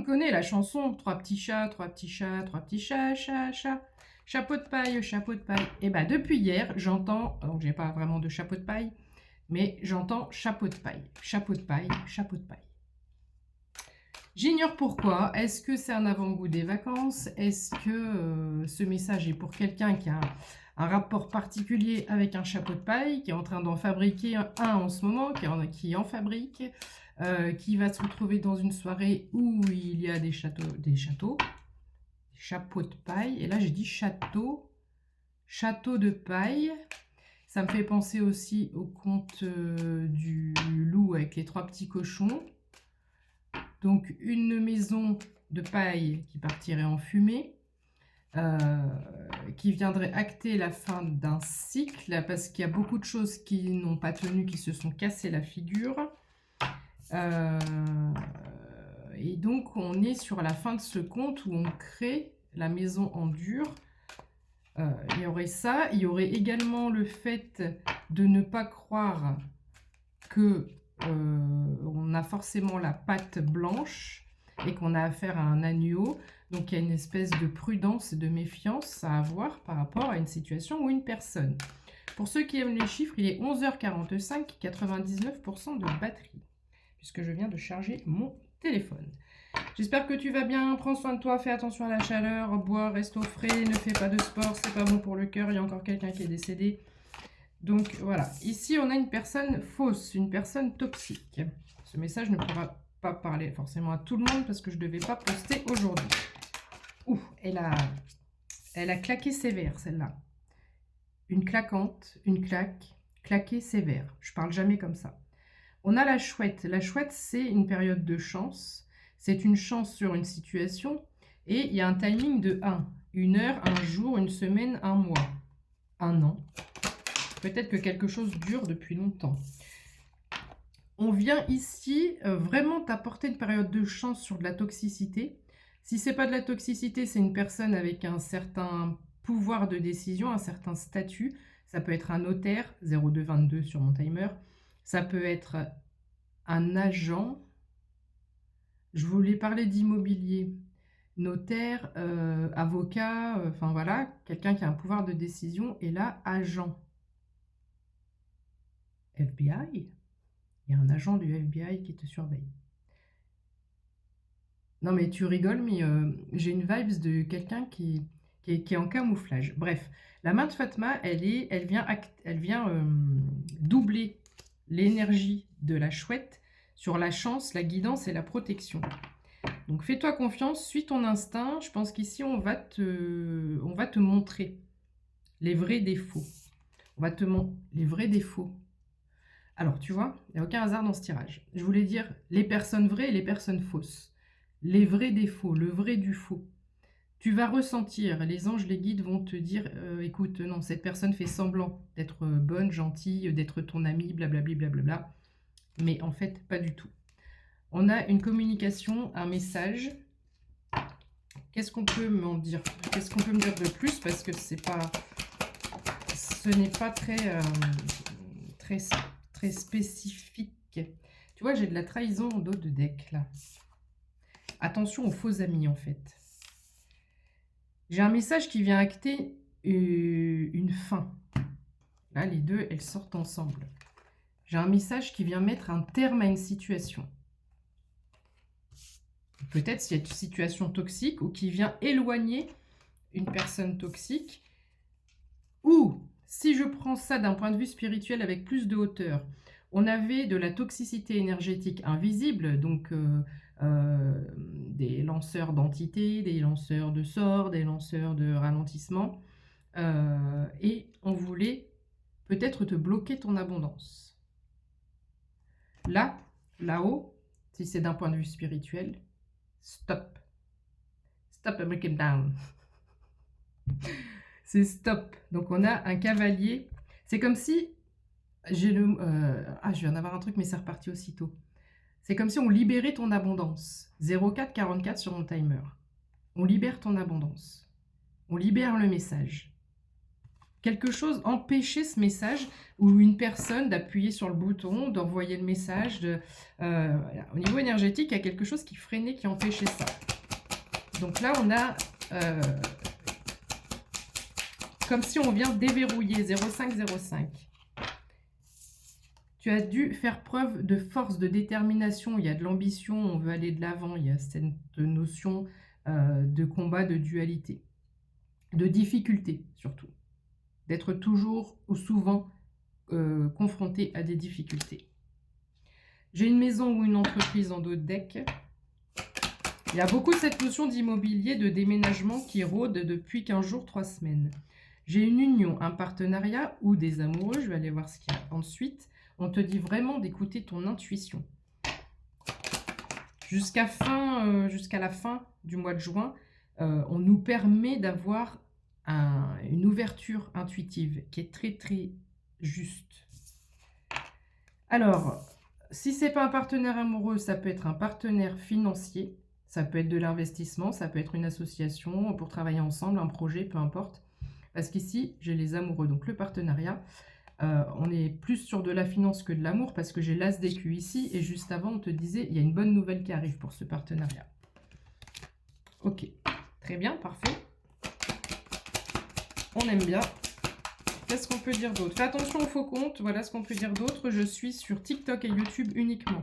connaît la chanson. Trois petits chats, trois petits chats, trois petits chats, chat, chat. Chapeau de paille, chapeau de paille. Et bah depuis hier, j'entends, donc j'ai pas vraiment de chapeau de paille, mais j'entends chapeau de paille, chapeau de paille, chapeau de paille. J'ignore pourquoi. Est-ce que c'est un avant-goût des vacances? Est-ce que ce message est pour quelqu'un qui a un rapport particulier avec un chapeau de paille, qui est en train d'en fabriquer un en ce moment, qui en fabrique, qui va se retrouver dans une soirée où il y a des chapeaux de paille. Et là, j'ai dit château de paille. Ça me fait penser aussi au conte du loup avec les trois petits cochons. Donc, une maison de paille qui partirait en fumée, qui viendrait acter la fin d'un cycle, parce qu'il y a beaucoup de choses qui n'ont pas tenu, qui se sont cassées la figure. Et donc, on est sur la fin de ce conte où on crée la maison en dur. Il y aurait ça. Il y aurait également le fait de ne pas croire que on a forcément la pâte blanche et qu'on a affaire à un agneau. Donc, il y a une espèce de prudence et de méfiance à avoir par rapport à une situation ou une personne. Pour ceux qui aiment les chiffres, il est 11h45, 99% de batterie, puisque je viens de charger mon téléphone. J'espère que tu vas bien, prends soin de toi, fais attention à la chaleur, bois, reste au frais, ne fais pas de sport, c'est pas bon pour le cœur, il y a encore quelqu'un qui est décédé. Donc voilà, ici on a une personne fausse, une personne toxique. Ce message ne pourra pas parler forcément à tout le monde parce que je ne devais pas poster aujourd'hui. Ouh, elle a claqué sévère celle-là. Une claquante, une claque, claquée sévère. Je parle jamais comme ça. On a la chouette. La chouette, c'est une période de chance. C'est une chance sur une situation. Et il y a un timing de 1. Une heure, un jour, une semaine, un mois, un an. Peut-être que quelque chose dure depuis longtemps. On vient ici vraiment t'apporter une période de chance sur de la toxicité. Si ce n'est pas de la toxicité, c'est une personne avec un certain pouvoir de décision, un certain statut. Ça peut être un notaire, 0222 sur mon timer. Ça peut être un agent. Je voulais parler d'immobilier. Notaire, avocat, enfin voilà, quelqu'un qui a un pouvoir de décision. Et là, agent. FBI. Il y a un agent du FBI qui te surveille. Non mais tu rigoles, mais j'ai une vibes de quelqu'un qui est en camouflage. Bref, la main de Fatma, elle vient doubler l'énergie de la chouette sur la chance, la guidance et la protection. Donc fais-toi confiance, suis ton instinct. Je pense qu'ici on va te montrer les vrais défauts. On va te montrer les vrais défauts. Alors tu vois, il n'y a aucun hasard dans ce tirage. Je voulais dire les personnes vraies et les personnes fausses. Les vrais défauts, le vrai du faux. Tu vas ressentir, les anges, les guides vont te dire écoute, non, cette personne fait semblant d'être bonne, gentille, d'être ton amie, blablabla, blablabla. Mais en fait, pas du tout. On a une communication, un message. Qu'est-ce qu'on peut m'en dire? Qu'est-ce qu'on peut me dire de plus? Parce que ce n'est pas très spécifique. Tu vois, j'ai de la trahison en dos de deck, là. Attention aux faux amis, en fait. J'ai un message qui vient acter une fin. Là, les deux, elles sortent ensemble. J'ai un message qui vient mettre un terme à une situation. Peut-être s'il y a une situation toxique ou qui vient éloigner une personne toxique. Ou, si je prends ça d'un point de vue spirituel avec plus de hauteur, on avait de la toxicité énergétique invisible, donc des lanceurs d'entités, des lanceurs de sorts, des lanceurs de ralentissement, et on voulait peut-être te bloquer ton abondance. Là, là-haut, si c'est d'un point de vue spirituel, stop. Stop and break it down. C'est stop. Donc on a un cavalier. C'est comme si j'ai le... je viens d'avoir un truc, mais c'est reparti aussitôt. C'est comme si on libérait ton abondance. 0444 sur mon timer. On libère ton abondance. On libère le message. quelque chose, empêcher ce message ou une personne d'appuyer sur le bouton, d'envoyer le message. Voilà. Au niveau énergétique, il y a quelque chose qui freinait, qui empêchait ça. Donc là, on a comme si on vient déverrouiller 0505. Tu as dû faire preuve de force, de détermination. Il y a de l'ambition, on veut aller de l'avant. Il y a cette notion de combat, de dualité, de difficulté surtout. D'être toujours ou souvent confronté à des difficultés. J'ai une maison ou une entreprise en dos de deck. Il y a beaucoup cette notion d'immobilier, de déménagement qui rôde depuis 15 jours, 3 semaines. J'ai une union, un partenariat ou des amoureux. Je vais aller voir ce qu'il y a ensuite. On te dit vraiment d'écouter ton intuition. Jusqu'à la fin du mois de juin, on nous permet d'avoir une ouverture intuitive qui est très très juste. Alors, si ce n'est pas un partenaire amoureux, ça peut être un partenaire financier, ça peut être de l'investissement, ça peut être une association pour travailler ensemble, un projet, peu importe. Parce qu'ici, j'ai les amoureux, donc le partenariat. On est plus sur de la finance que de l'amour parce que j'ai l'as d'écu ici et juste avant on te disait il y a une bonne nouvelle qui arrive pour ce partenariat. Ok, très bien, parfait. On aime bien. Qu'est-ce qu'on peut dire d'autre? Fais attention aux faux comptes, voilà ce qu'on peut dire d'autre. Je suis sur TikTok et YouTube uniquement.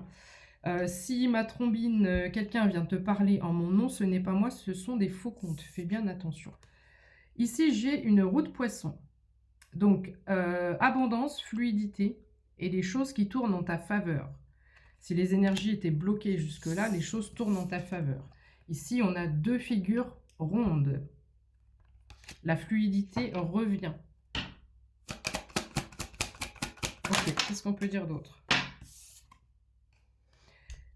Si ma trombine, quelqu'un vient te parler en mon nom, ce n'est pas moi, ce sont des faux comptes. Fais bien attention. Ici, j'ai une roue de poisson. Donc, abondance, fluidité et les choses qui tournent en ta faveur. Si les énergies étaient bloquées jusque-là, les choses tournent en ta faveur. Ici, on a 2 figures rondes. La fluidité revient. Ok, qu'est-ce qu'on peut dire d'autre?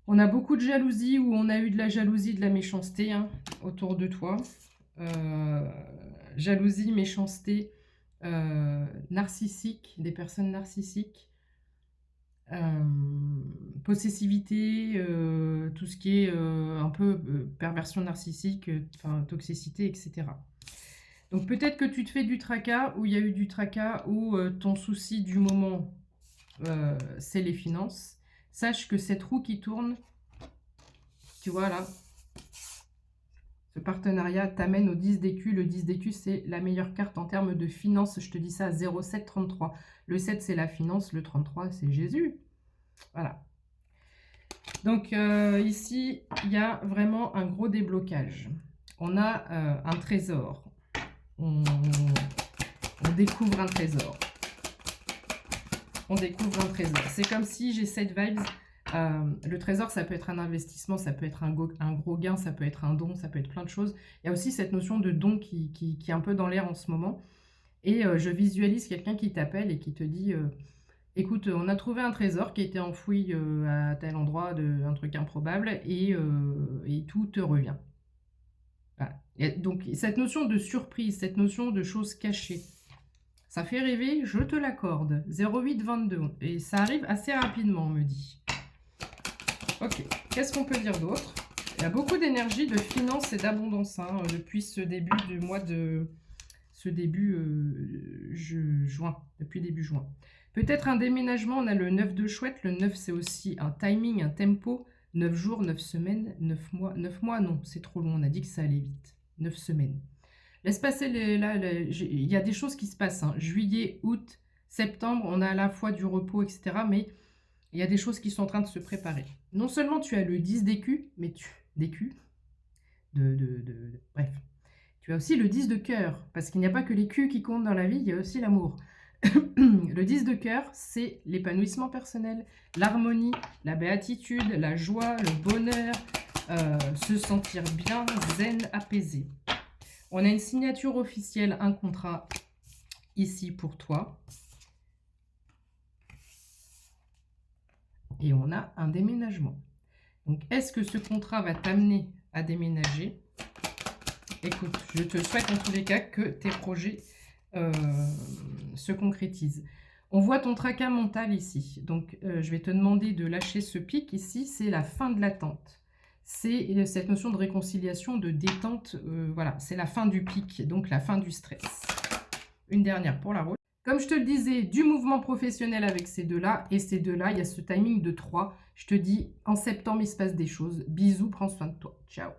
On a beaucoup de jalousie ou on a eu de la jalousie, de la méchanceté autour de toi. Jalousie, méchanceté, narcissique, des personnes narcissiques, possessivité, tout ce qui est un peu perversion narcissique, toxicité, etc. Donc peut-être que tu te fais du tracas, ou il y a eu du tracas, ou ton souci du moment, c'est les finances. Sache que cette roue qui tourne, tu vois là, ce partenariat t'amène au 10 d'écu. Le 10 d'écu, c'est la meilleure carte en termes de finances. Je te dis ça, 0733. Le 7, c'est la finance. Le 33, c'est Jésus. Voilà. Donc, ici, il y a vraiment un gros déblocage. On a un trésor. On découvre un trésor. On découvre un trésor. C'est comme si j'ai cette vibes. Le trésor, ça peut être un investissement, ça peut être un gros gain, ça peut être un don, ça peut être plein de choses. Il y a aussi cette notion de don qui est un peu dans l'air en ce moment. Et je visualise quelqu'un qui t'appelle et qui te dit écoute, on a trouvé un trésor qui était enfoui à tel endroit, un truc improbable, et tout te revient. Voilà. Donc, cette notion de surprise, cette notion de choses cachées, ça fait rêver, je te l'accorde. 0822. Et ça arrive assez rapidement, on me dit. Ok, qu'est-ce qu'on peut dire d'autre? Il y a beaucoup d'énergie, de finance et d'abondance depuis ce début du mois de... juin, depuis début juin. Peut-être un déménagement, on a le 9 de chouette. Le 9, c'est aussi un timing, un tempo. 9 jours, 9 semaines, 9 mois. 9 mois, non, c'est trop long, on a dit que ça allait vite. 9 semaines. Laisse passer il y a des choses qui se passent. Juillet, août, septembre, on a à la fois du repos, etc. Mais il y a des choses qui sont en train de se préparer. Non seulement tu as le 10 d'écu, mais bref. Tu as aussi le 10 de cœur, parce qu'il n'y a pas que les culs qui comptent dans la vie, il y a aussi l'amour. Le 10 de cœur, c'est l'épanouissement personnel, l'harmonie, la béatitude, la joie, le bonheur, se sentir bien, zen, apaisé. On a une signature officielle, un contrat ici pour toi. Et on a un déménagement. Donc, est-ce que ce contrat va t'amener à déménager? Écoute, je te souhaite en tous les cas que tes projets se concrétisent. On voit ton tracas mental ici. Donc, je vais te demander de lâcher ce pic ici. C'est la fin de l'attente. C'est cette notion de réconciliation, de détente. Voilà, c'est la fin du pic, donc la fin du stress. Une dernière pour la route. Comme je te le disais, du mouvement professionnel avec ces deux-là. Et ces deux-là, il y a ce timing de 3. Je te dis, en septembre, il se passe des choses. Bisous, prends soin de toi. Ciao.